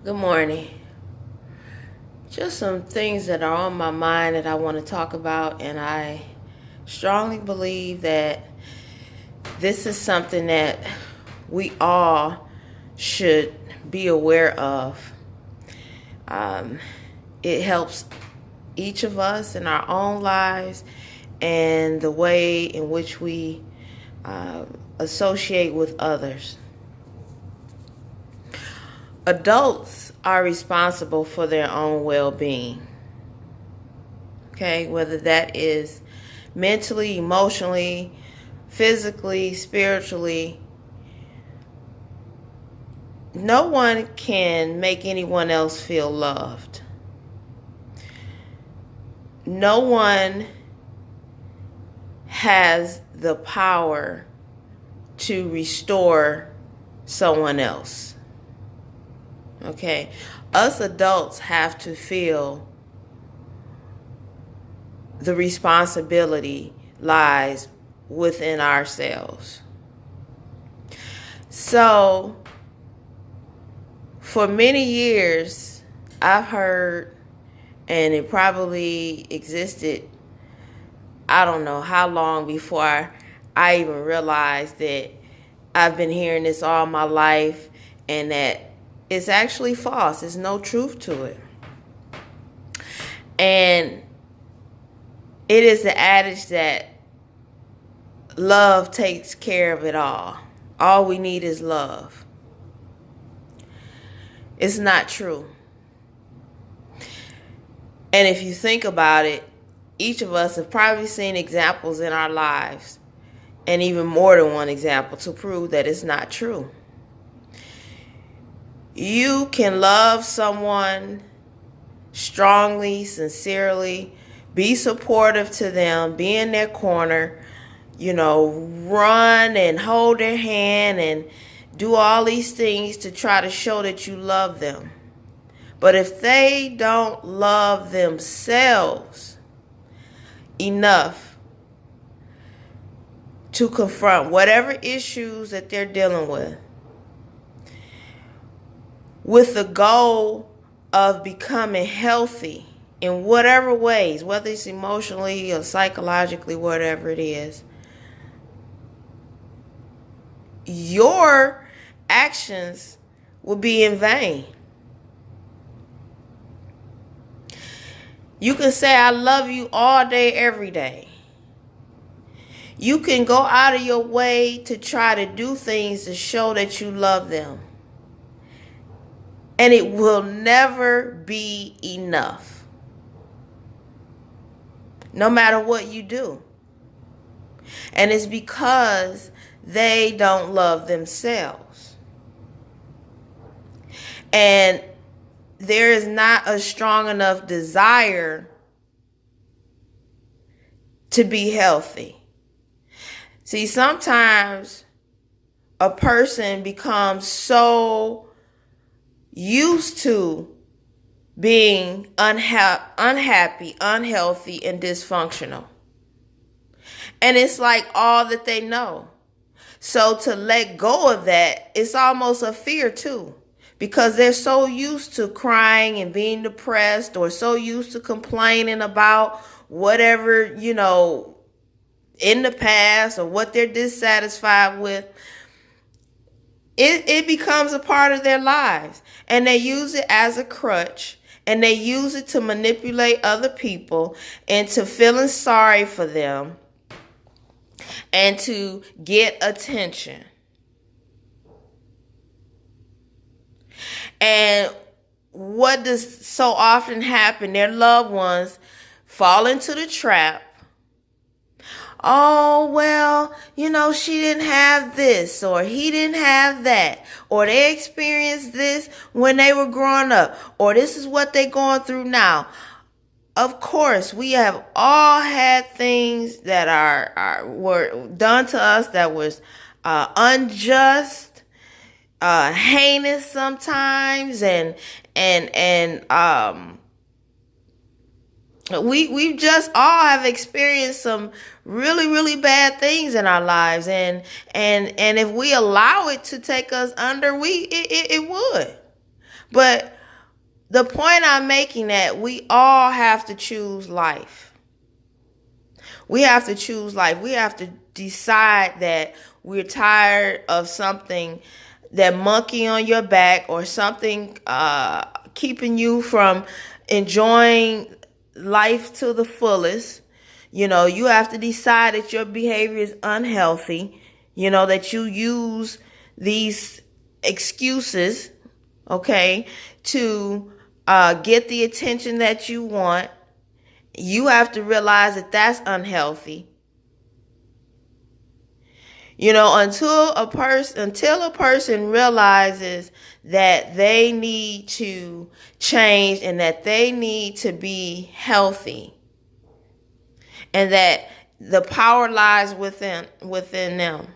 Good morning. Just some things that are on my mind that I want to talk about, and I strongly believe that this is something that we all should be aware of. Um, it helps each of us in our own lives and the way in which we associate with others. Adults are responsible for their own well-being. Okay, whether that is mentally, emotionally, physically, spiritually. No one can make anyone else feel loved. No one has the power to restore someone else. Okay, us adults have to feel the responsibility lies within ourselves. So, for many years, I've heard, and it probably existed, I don't know how long before I even realized that I've been hearing this all my life and that it's actually false. There's no truth to it. And it is the adage that love takes care of it all. All we need is love. It's not true. And if you think about it, each of us have probably seen examples in our lives, and even more than one example, to prove that it's not true. You can love someone strongly, sincerely, be supportive to them, be in their corner, run and hold their hand and do all these things to try to show that you love them. But if they don't love themselves enough to confront whatever issues that they're dealing with the goal of becoming healthy in whatever ways, whether it's emotionally or psychologically, whatever it is, your actions will be in vain. You can say, I love you all day, every day. You can go out of your way to try to do things to show that you love them. And it will never be enough. No matter what you do. And it's because they don't love themselves. And there is not a strong enough desire to be healthy. See, sometimes a person becomes so used to being unhappy, unhealthy, and dysfunctional. And it's like all that they know. So to let go of that, it's almost a fear too. Because they're so used to crying and being depressed, or so used to complaining about whatever, in the past, or what they're dissatisfied with. It becomes a part of their lives. And they use it as a crutch. And they use it to manipulate other people into feeling sorry for them and to get attention. And what does so often happen? Their loved ones fall into the trap. Oh, well, she didn't have this, or he didn't have that, or they experienced this when they were growing up, or this is what they're going through now. Of course, we have all had things that were done to us that was unjust, heinous sometimes, and we just all have experienced some really, really bad things in our lives, and if we allow it to take us under, it would. But the point I'm making that we all have to choose life. We have to choose life. We have to decide that we're tired of something, that monkey on your back, or something keeping you from enjoying life to the fullest. You know, you have to decide that your behavior is unhealthy. You know, that you use these excuses, okay, to get the attention that you want. You have to realize that that's unhealthy. You know, until a person realizes that they need to change and that they need to be healthy, and that the power lies within them.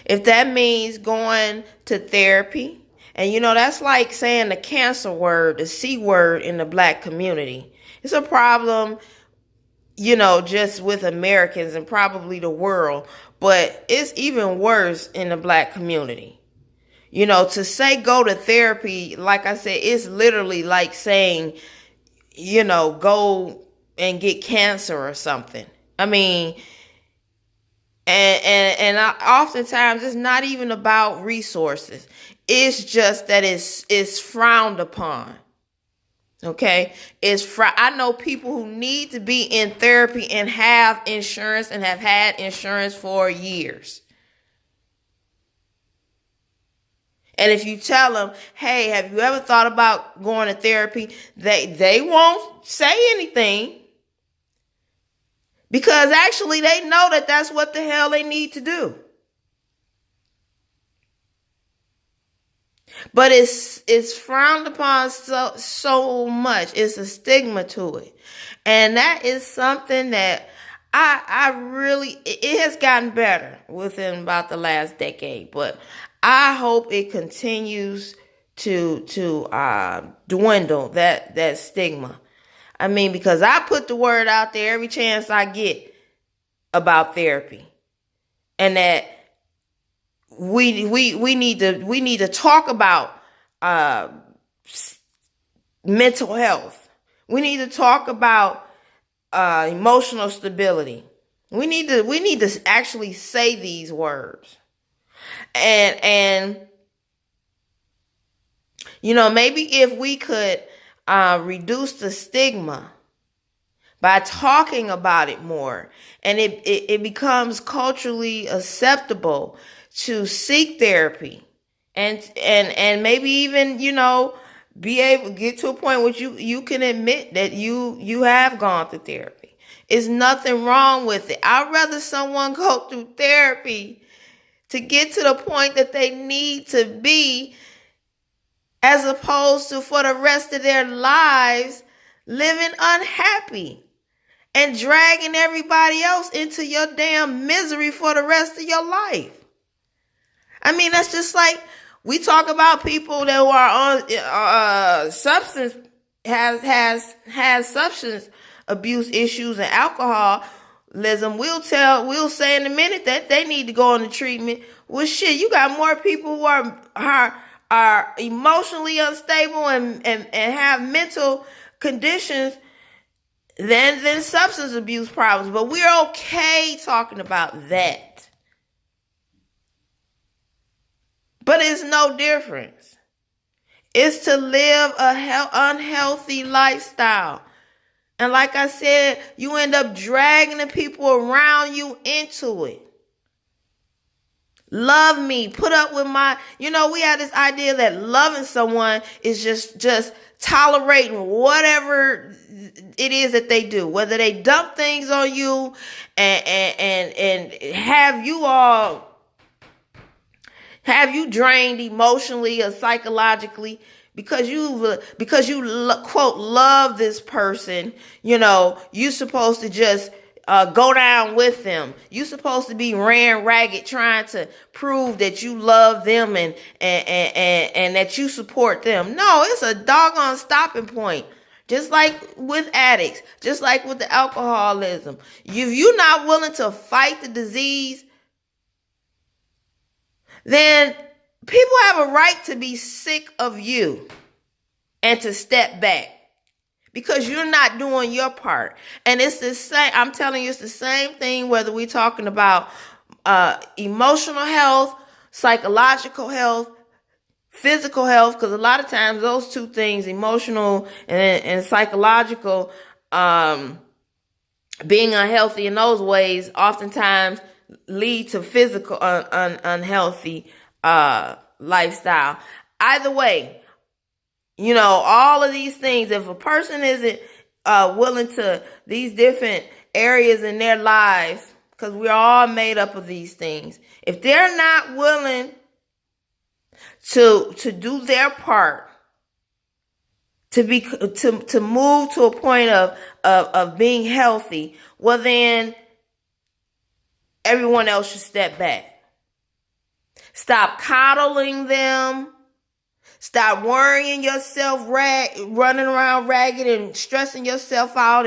If that means going to therapy, and you know, that's like saying the cancer word, the C word in the black community. It's a problem, you know, just with Americans and probably the world, but it's even worse in the black community. You know, to say go to therapy, like I said, it's literally like saying, you know, go and get cancer or something. I mean, and oftentimes it's not even about resources. It's just that it's frowned upon. Okay, I know people who need to be in therapy and have insurance and have had insurance for years. And if you tell them, hey, have you ever thought about going to therapy? They won't say anything, because actually they know that that's what the hell they need to do. But it's frowned upon so much. It's a stigma to it. And that is something that I really, it has gotten better within about the last decade, but I hope it continues to dwindle that stigma. I mean, because I put the word out there every chance I get about therapy, and that we need to talk about mental health. We need to talk about emotional stability. We need to actually say these words. And you know, maybe if we could reduce the stigma by talking about it more, and it becomes culturally acceptable to seek therapy, and maybe even, you know, be able to get to a point where you can admit that you have gone through therapy. There's nothing wrong with it. I'd rather someone go through therapy to get to the point that they need to be, as opposed to for the rest of their lives living unhappy and dragging everybody else into your damn misery for the rest of your life. I mean, that's just like we talk about people that who are on substance has substance abuse issues and alcoholism. We'll say in a minute that they need to go into treatment. Well, shit, you got more people who are emotionally unstable and have mental conditions than substance abuse problems. But we're okay talking about that. But it's no difference. It's to live a unhealthy lifestyle. And like I said, you end up dragging the people around you into it. Love me. Put up with my, you know, we have this idea that loving someone is just tolerating whatever it is that they do. Whether they dump things on you and have you drained emotionally or psychologically because you quote love this person. You know, you're supposed to just go down with them. You're supposed to be ran ragged trying to prove that you love them and that you support them. No, it's a doggone stopping point. Just like with addicts, just like with the alcoholism. If you're not willing to fight the disease, then People have a right to be sick of you and to step back because you're not doing your part. And it's the same, I'm telling you, it's the same thing whether we're talking about emotional health, psychological health, physical health, because a lot of times those two things, emotional and psychological, being unhealthy in those ways oftentimes lead to physical unhealthy lifestyle. Either way, all of these things, if a person isn't willing to these different areas in their lives, because we're all made up of these things, if they're not willing to do their part, to move to a point of being healthy, well then everyone else should step back. Stop coddling them. Stop worrying yourself, running around ragged and stressing yourself out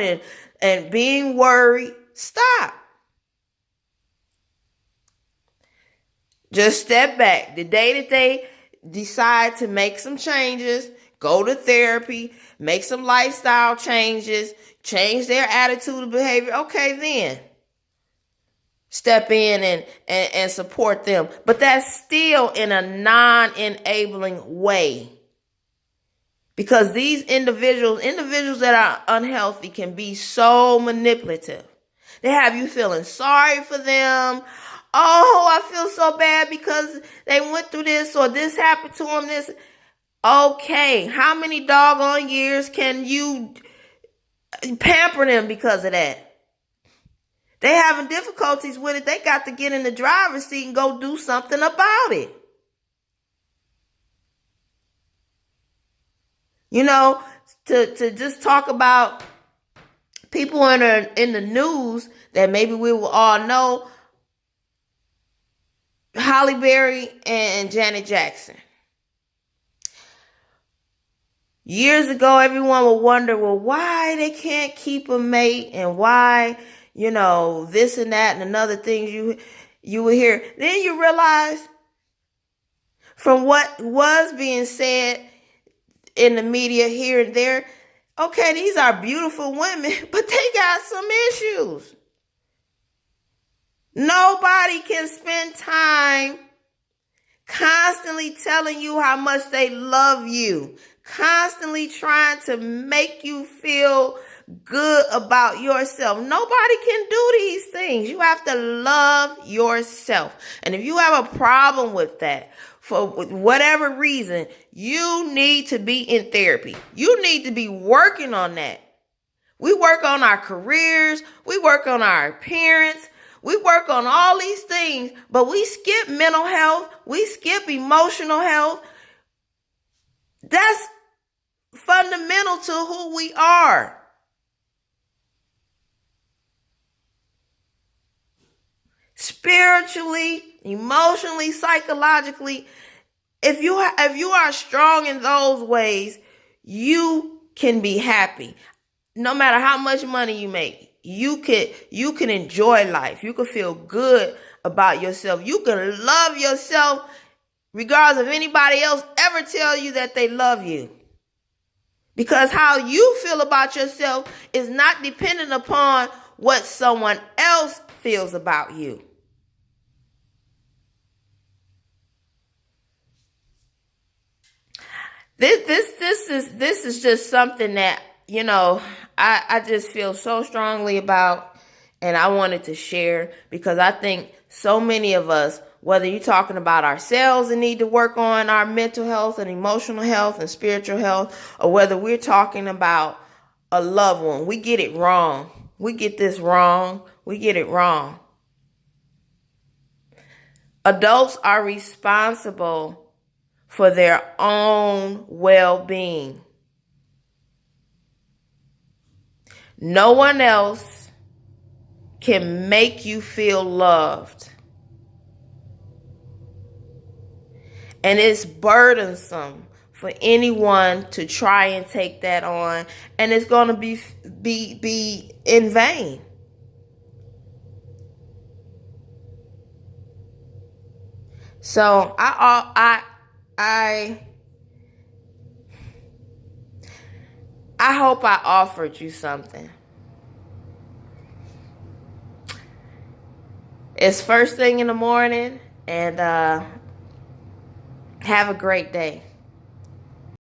and being worried. Stop. Just step back. The day that they decide to make some changes, go to therapy, make some lifestyle changes, change their attitude and behavior, okay, then step in and support them. But that's still in a non-enabling way. Because these individuals that are unhealthy can be so manipulative. They have you feeling sorry for them. Oh, I feel so bad because they went through this or this happened to them. This. Okay, how many doggone years can you pamper them because of that? They having difficulties with it. They got to get in the driver's seat and go do something about it. To just talk about people in the news that maybe we will all know, Halle Berry and Janet Jackson. Years ago, everyone would wonder, well, why they can't keep a mate and why, this and that and another things you would hear. Then you realize from what was being said in the media here and there, okay, these are beautiful women, but they got some issues. Nobody can spend time constantly telling you how much they love you, constantly trying to make you feel good about yourself. Nobody can do these things. You have to love yourself. And if you have a problem with that, for whatever reason, you need to be in therapy. You need to be working on that. We work on our careers. We work on our appearance. We work on all these things, but we skip mental health. We skip emotional health. That's fundamental to who we are. Spiritually, emotionally, psychologically, if you are strong in those ways, you can be happy. No matter how much money you make. You can enjoy life. You can feel good about yourself. You can love yourself regardless of anybody else ever tell you that they love you. Because how you feel about yourself is not dependent upon what someone else feels about you. This is just something that I just feel so strongly about, and I wanted to share because I think so many of us, whether you're talking about ourselves and need to work on our mental health and emotional health and spiritual health, or whether we're talking about a loved one, we get it wrong. We get this wrong. We get it wrong. Adults are responsible for their own well-being. No one else can make you feel loved. And it's burdensome for anyone to try and take that on, and it's going to be in vain. So I I hope I offered you something. It's first thing in the morning, and have a great day.